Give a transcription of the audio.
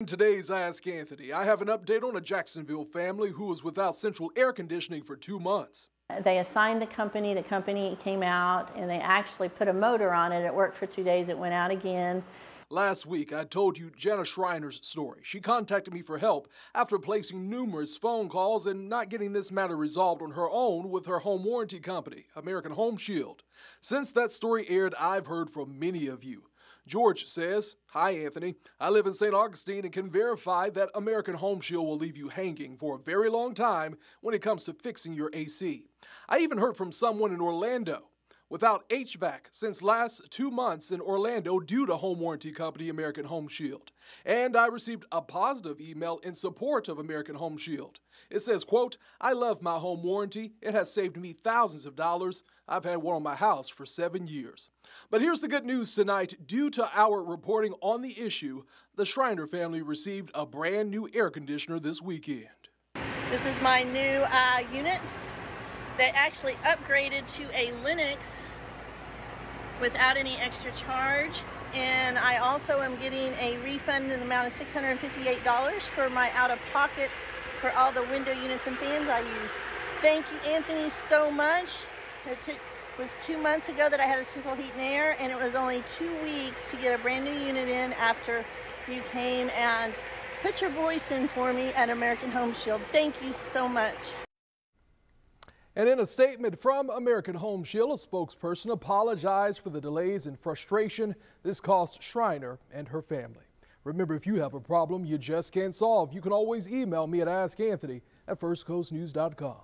In today's Ask Anthony, I have an update on a Jacksonville family who was without central air conditioning for 2 months. They assigned the company came out and they actually put a motor on it. It worked for 2 days, it went out again. Last week, I told you Jana Shriner's story. She contacted me for help after placing numerous phone calls and not getting this matter resolved on her own with her home warranty company, American Home Shield. Since that story aired, I've heard from many of you. George says, "Hi Anthony, I live in St. Augustine and can verify that American Home Shield will leave you hanging for a very long time when it comes to fixing your AC. I even heard from someone in Orlando without HVAC since last 2 months in Orlando due to home warranty company American Home Shield. And I received a positive email in support of American Home Shield. It says, quote, I love my home warranty. It has saved me thousands of dollars. I've had one on my house for 7 years. But here's the good news tonight. Due to our reporting on the issue, the Shriner family received a brand new air conditioner this weekend. This is my new unit. They actually upgraded to a Linux without any extra charge, and I also am getting a refund in the amount of $658 for my out-of-pocket for all the window units and fans I use. Thank you, Anthony, so much. It was 2 months ago that I had a central heat and air, and it was only 2 weeks to get a brand new unit in after you came and put your voice in for me at American Home Shield. Thank you so much. And in a statement from American Home Shield, a spokesperson apologized for the delays and frustration this caused Shriner and her family. Remember, if you have a problem you just can't solve, you can always email me at askanthony@firstcoastnews.com.